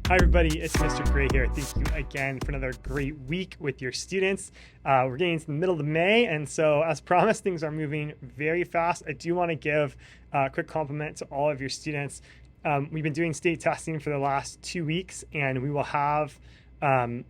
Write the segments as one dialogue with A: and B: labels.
A: Hi, everybody. It's Mr. Gray here. Thank you again for another great week with your students. We're getting into the middle of May, and so as promised, things are moving very fast. I do want to give a quick compliment to all of your students. We've been doing state testing for the last 2 weeks, and we will have to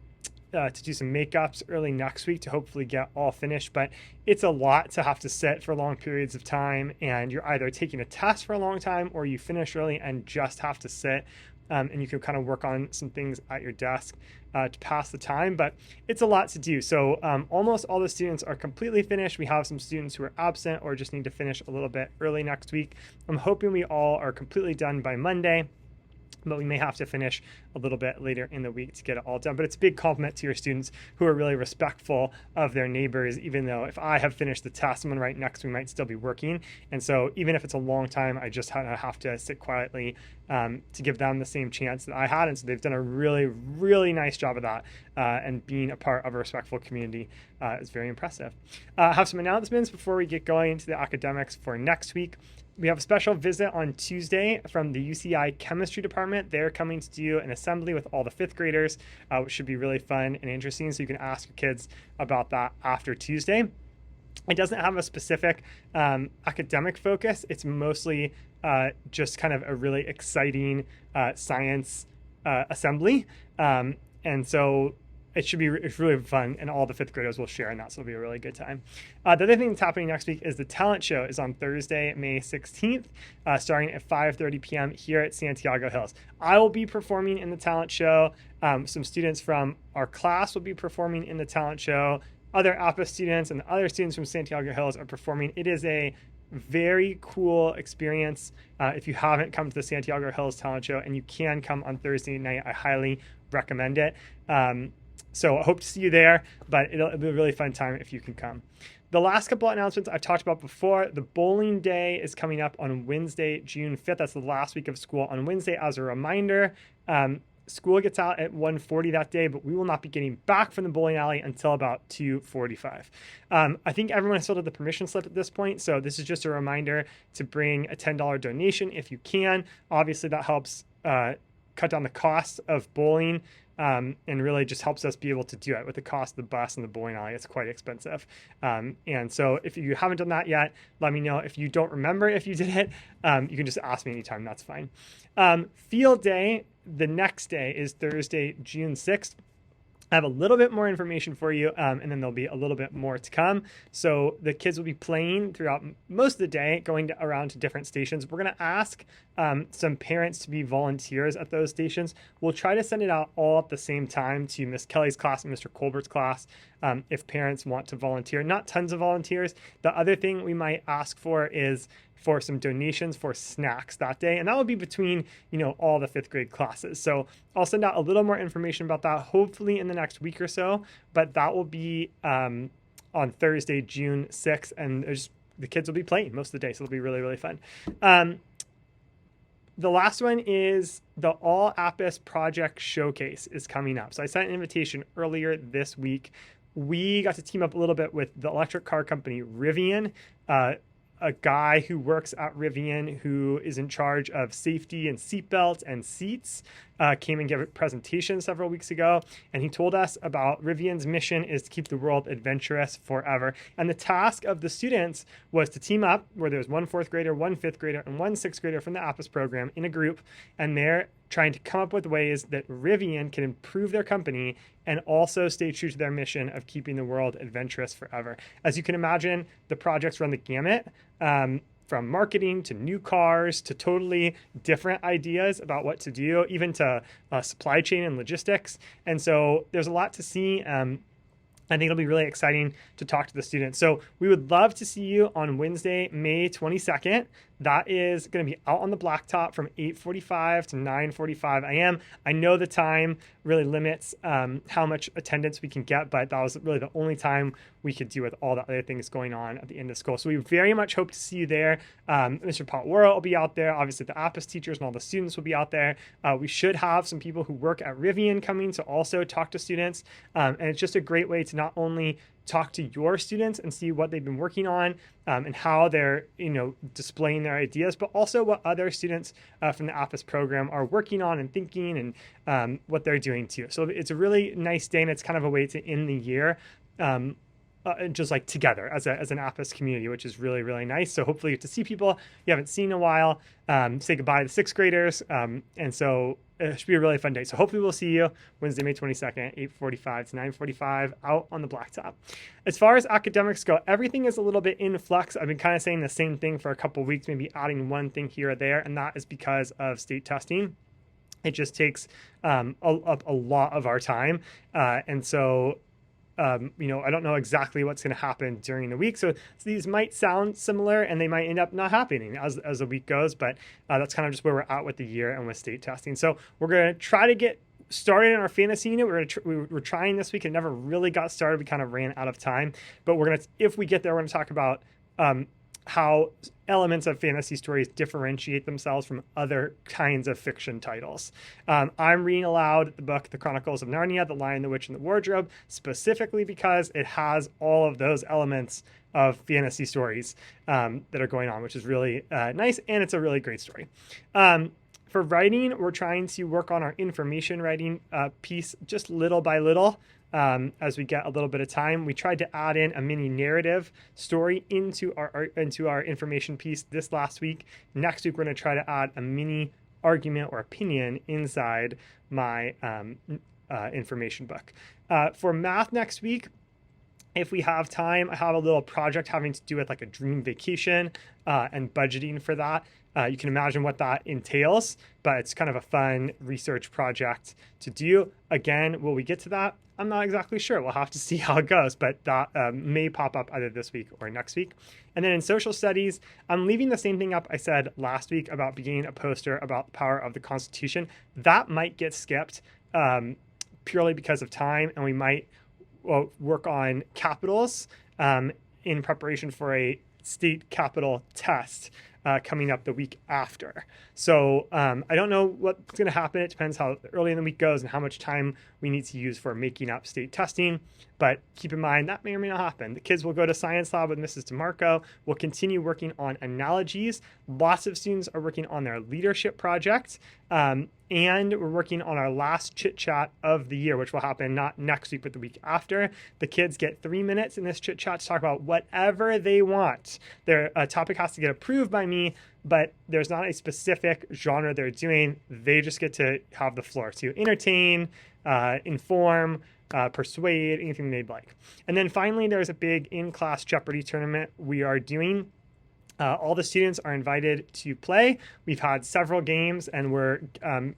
A: do some makeups early next week to hopefully get all finished. But it's a lot to have to sit for long periods of time, and you're either taking a test for a long time or you finish early and just have to sit. And you can kind of work on some things at your desk to pass the time, but it's a lot to do. So almost all the students are completely finished. We have some students who are absent or just need to finish a little bit early next week. I'm hoping we all are completely done by Monday, but we may have to finish a little bit later in the week to get it all done. But it's a big compliment to your students who are really respectful of their neighbors, even though if I have finished the test, someone right next to me might still be working. And so even if it's a long time, I just have to sit quietly to give them the same chance that I had. And so they've done a really, really nice job of that. And being a part of a respectful community is very impressive. I have some announcements before we get going into the academics for next week. We have a special visit on Tuesday from the UCI chemistry department. They're coming to do an assembly with all the fifth graders, which should be really fun and interesting. So you can ask your kids about that after Tuesday. It doesn't have a specific academic focus. It's mostly just kind of a really exciting science assembly. And so it's really fun, and all the fifth graders will share in that, so it'll be a really good time. The other thing that's happening next week is the talent show is on Thursday, May 16th, starting at 5:30 p.m. here at Santiago Hills. I will be performing in the talent show. Some students from our class will be performing in the talent show. Other APA students and other students from Santiago Hills are performing. It is a very cool experience. If you haven't come to the Santiago Hills talent show and you can come on Thursday night, I highly recommend it. So I hope to see you there, but it'll be a really fun time if you can come. The last couple of announcements I've talked about before. The bowling day is coming up on Wednesday, June 5th. That's the last week of school on Wednesday. As a reminder, school gets out at 1:40 that day, but we will not be getting back from the bowling alley until about 2:45. I think everyone has filled out the permission slip at this point, so this is just a reminder to bring a $10 donation if you can. Obviously, that helps cut down the cost of bowling. And really just helps us be able to do it. With the cost of the bus and the bowling alley, it's quite expensive. And so if you haven't done that yet, let me know. If you don't remember if you did it, you can just ask me anytime. That's fine. Field day, the next day is Thursday, June 6th. I have a little bit more information for you, and then there'll be a little bit more to come. So the kids will be playing throughout most of the day, going around to different stations. We're going to ask some parents to be volunteers at those stations. We'll try to send it out all at the same time to Miss Kelly's class and Mr. Colbert's class if parents want to volunteer. Not tons of volunteers. The other thing we might ask for is for some donations for snacks that day. And that will be between, all the fifth grade classes. So I'll send out a little more information about that, hopefully in the next week or so, but that will be on Thursday, June 6th. And the kids will be playing most of the day. So it'll be really, really fun. The last one is the All Apis Project Showcase is coming up. So I sent an invitation earlier this week. We got to team up a little bit with the electric car company Rivian, a guy who works at Rivian who is in charge of safety and seatbelts and seats, came and gave a presentation several weeks ago. And he told us about Rivian's mission is to keep the world adventurous forever. And the task of the students was to team up where there's one fourth grader, one fifth grader, and one sixth grader from the APIS program in a group. And they're trying to come up with ways that Rivian can improve their company and also stay true to their mission of keeping the world adventurous forever. As you can imagine, the projects run the gamut, from marketing to new cars to totally different ideas about what to do, even to supply chain and logistics. And so there's a lot to see. I think it'll be really exciting to talk to the students. So we would love to see you on Wednesday, May 22nd. That is going to be out on the blacktop from 8:45 to 9:45 a.m. I know the time really limits how much attendance we can get, but that was really the only time we could do with all the other things going on at the end of school. So we very much hope to see you there. Mr. Potwara will be out there. Obviously, the APIS teachers and all the students will be out there. We should have some people who work at Rivian coming to also talk to students. And it's just a great way to to not only talk to your students and see what they've been working on and how they're, displaying their ideas, but also what other students from the APIS program are working on and thinking and what they're doing too. So it's a really nice day, and it's kind of a way to end the year just like together as an APIS community, which is really, really nice. So hopefully you get to see people you haven't seen in a while, say goodbye to sixth graders. And so it should be a really fun day. So hopefully we'll see you Wednesday, May 22nd, 8:45 to 9:45 out on the blacktop. As far as academics go, everything is a little bit in flux. I've been kind of saying the same thing for a couple of weeks, maybe adding one thing here or there, and that is because of state testing. It just takes a lot of our time. And so I don't know exactly what's going to happen during the week. So these might sound similar and they might end up not happening as the week goes. But that's kind of just where we're at with the year and with state testing. So we're going to try to get started in our fantasy unit. We're trying this week. It never really got started. We kind of ran out of time. But if we get there, we're going to talk about how elements of fantasy stories differentiate themselves from other kinds of fiction titles. I'm reading aloud the book, The Chronicles of Narnia, The Lion, the Witch, and the Wardrobe, specifically because it has all of those elements of fantasy stories that are going on, which is really nice, and it's a really great story. For writing, we're trying to work on our information writing piece just little by little. As we get a little bit of time. We tried to add in a mini narrative story into our information piece this last week. Next week, we're going to try to add a mini argument or opinion inside my information book. For math next week, if we have time, I have a little project having to do with like a dream vacation and budgeting for that. You can imagine what that entails, but it's kind of a fun research project to do. Again, will we get to that? I'm not exactly sure. We'll have to see how it goes, but that may pop up either this week or next week. And then in social studies, I'm leaving the same thing up I said last week about beginning a poster about the power of the Constitution. That might get skipped purely because of time, and we might work on capitals in preparation for a state capital test coming up the week after. So I don't know what's going to happen. It depends how early in the week goes and how much time we need to use for making up state testing. But keep in mind, that may or may not happen. The kids will go to Science Lab with Mrs. DeMarco. We'll continue working on analogies. Lots of students are working on their leadership project. And we're working on our last chit chat of the year, which will happen not next week, but the week after. The kids get 3 minutes in this chit chat to talk about whatever they want. Their topic has to get approved by me, but there's not a specific genre they're doing. They just get to have the floor to entertain, inform, persuade, anything they'd like. And then finally, there's a big in-class Jeopardy tournament we are doing. All the students are invited to play. We've had several games, and we're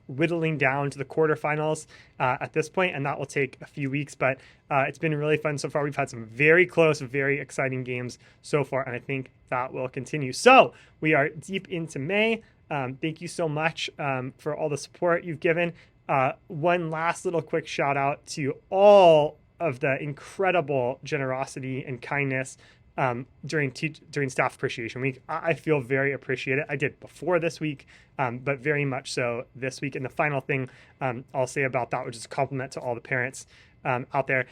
A: whittling down to the quarterfinals at this point, and that will take a few weeks, but it's been really fun so far. We've had some very close, very exciting games so far, and I think that will continue. So we are deep into May. Thank you so much for all the support you've given. One last little quick shout out to all of the incredible generosity and kindness during Staff Appreciation Week. I feel very appreciated. I did before this week, but very much so this week. And the final thing I'll say about that, which is a compliment to all the parents out there.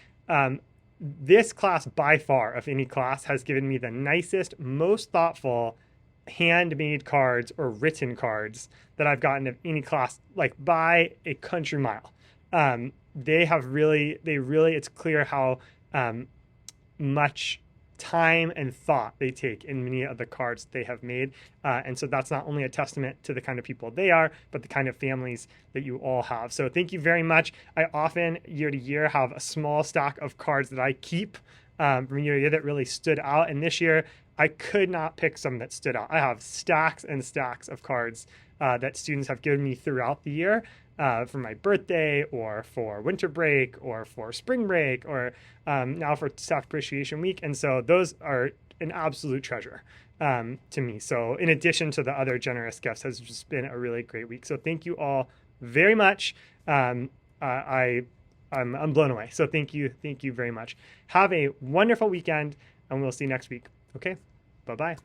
A: This class, by far, of any class, has given me the nicest, most thoughtful handmade cards or written cards that I've gotten of any class, like by a country mile. It's clear how much time and thought they take in many of the cards they have made. And so that's not only a testament to the kind of people they are, but the kind of families that you all have. So thank you very much. I often, year to year, have a small stack of cards that I keep from year to year that really stood out. And this year, I could not pick some that stood out. I have stacks and stacks of cards that students have given me throughout the year. For my birthday or for winter break or for spring break or now for Staff Appreciation Week. And so those are an absolute treasure to me. So in addition to the other generous gifts, has just been a really great week. So thank you all very much. I'm blown away. So thank you very much. Have a wonderful weekend, and we'll see you next week. Okay, bye-bye.